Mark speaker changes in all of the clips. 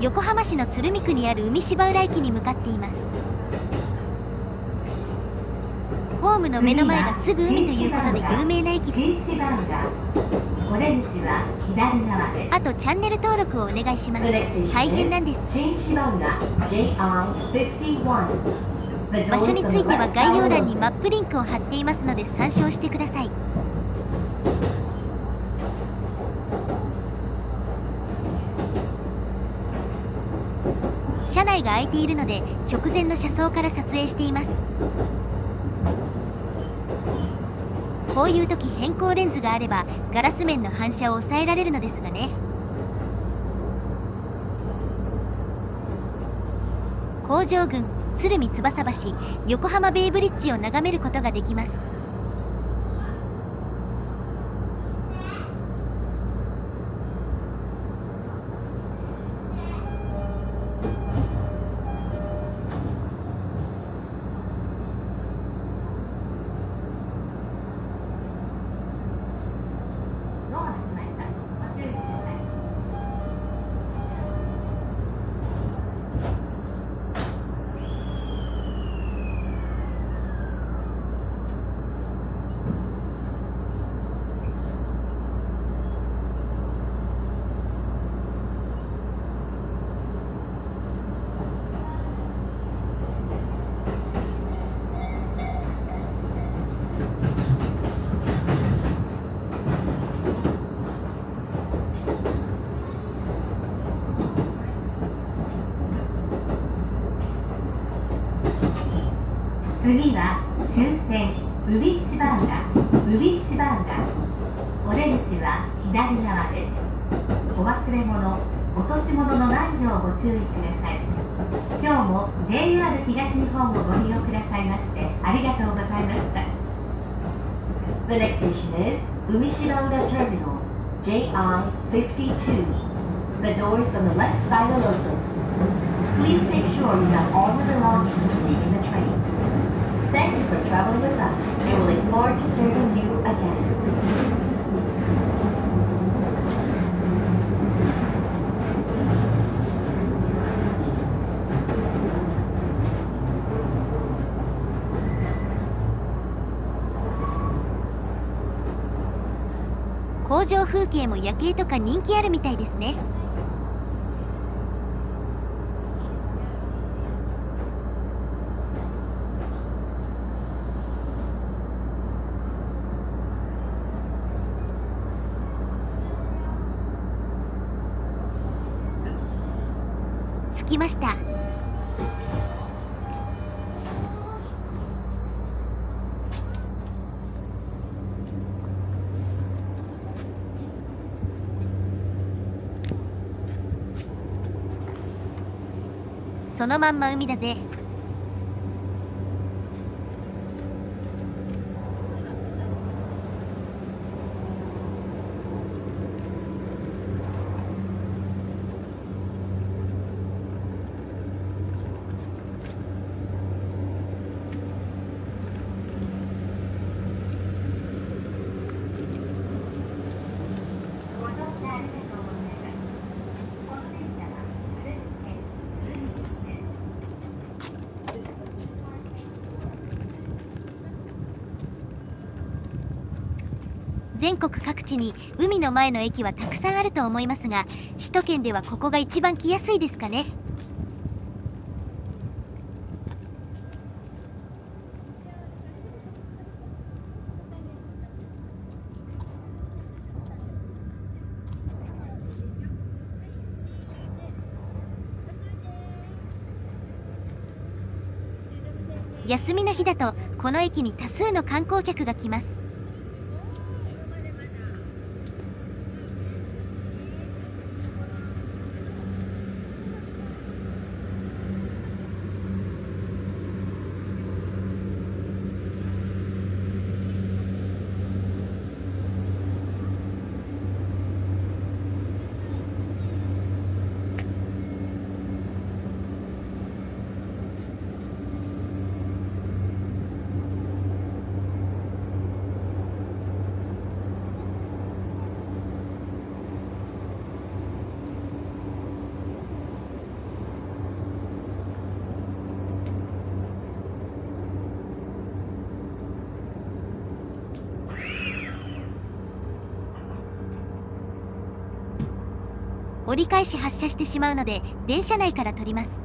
Speaker 1: 横浜市の鶴見区にある海芝浦駅に向かっています。ホームの目の前がすぐ海ということで有名な駅です。あとチャンネル登録をお願いします。大変なんです。場所については概要欄にマップリンクを貼っていますので参照してください。車内が空いているので直前の車窓から撮影しています。こういう時変更レンズがあればガラス面の反射を抑えられるのですがね。工場群鶴見翼橋横浜ベイブリッジを眺めることができます。
Speaker 2: 次は終点海芝浦。お出口は左側です。お忘れ物、落とし物のないようご注意ください。今日も JR 東日本をご利用くださいましてありがとうございました。The next station is 海芝浦 Terminal JI-52. The doors on the left side are open. Please make sure you have all your belongings with you in the train.Thank you for traveling with us, and we look forward to serving you again.
Speaker 1: 工場風景も夜景とか人気あるみたいですね。着きました。そのまんま海だぜ。全国各地に海の前の駅はたくさんあると思いますが、首都圏ではここが一番来やすいですかね。休みの日だとこの駅に多数の観光客が来ます。折り返し発車してしまうので電車内から撮ります。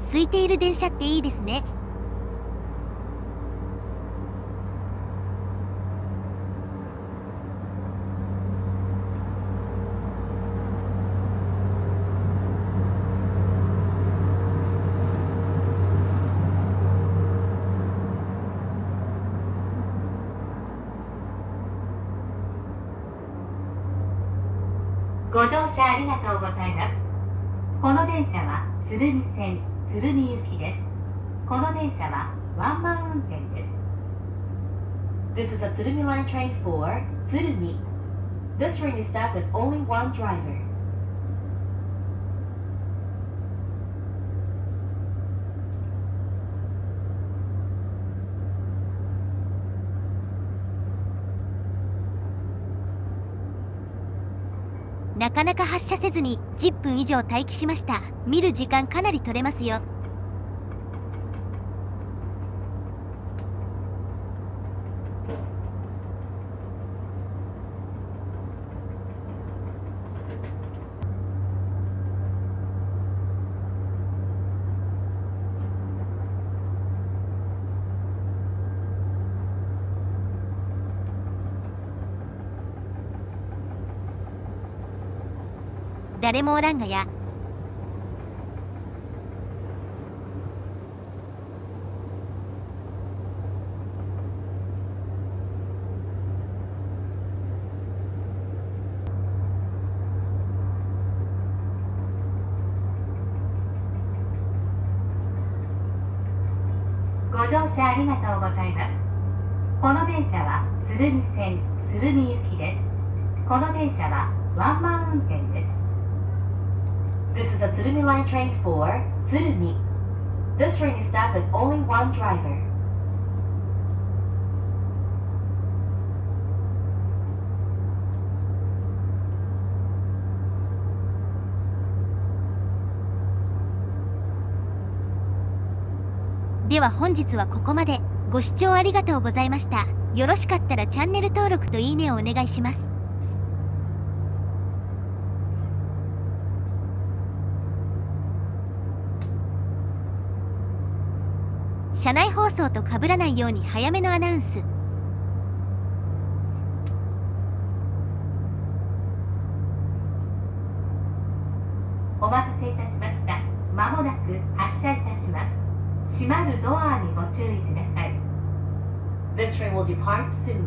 Speaker 1: 空いている電車っていいですね。
Speaker 2: ご乗車ありがとうございます。この電車は鶴見線鶴見行きです。この電車はワンマン運転です。This is a Tsurumi Line train for Tsurumi. This train is staffed with only one driver.
Speaker 1: なかなか発車せずに10分以上待機しました。見る時間かなり取れますよ。誰もおらんがや。
Speaker 2: ご乗車ありがとうございます。この電車は鶴見線鶴見行きです。この電車はワンマン運転です。This is a Tsurumi Line train for Tsurumi. This train is staffed with only one driver.
Speaker 1: では本日はここまで。ご視聴ありがとうございました。よろしかったらチャンネル登録といいねをお願いします。車内放送と被らないように早めのアナウンス。
Speaker 2: お待たせいたしました。まもなく発車いたします。閉まるドアにご注意ください。This train will depart soon.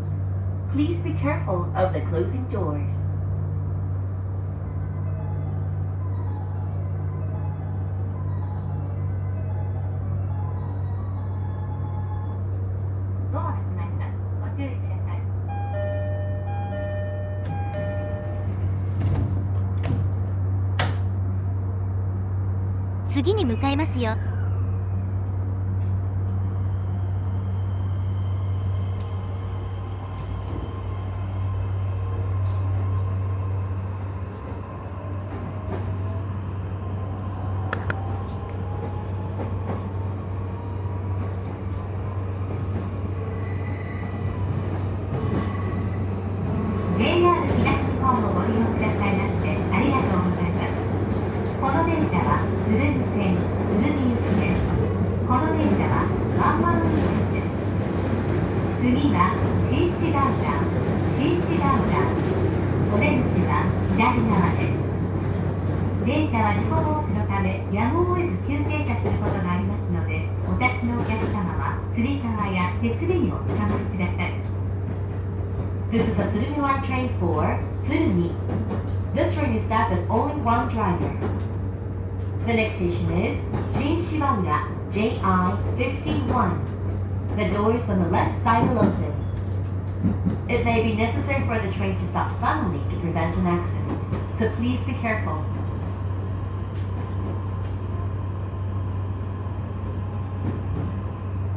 Speaker 2: Please be careful of the closing doors. ドアが閉まります。ご注意ください。
Speaker 1: 次に向かいますよ。
Speaker 2: JR 東日本をご利用くださいましてありがとうございます。この電車は鶴見線鶴見行きです。この電車はワンマン運転です。次は新市街段、新市街段。お出口は左側です。電車は事故防止のためやむを得ず急停車することがありますので、お立ちのお客様はつり革や手すりにおつかまりください。This is a Tsurumi Line train for Tsurumi. This This train is staffed with only one driver. The next station is Shinshibaura JI-51. The doors on the left side will open. It may be necessary for the train to stop suddenly to prevent an accident, so please be careful.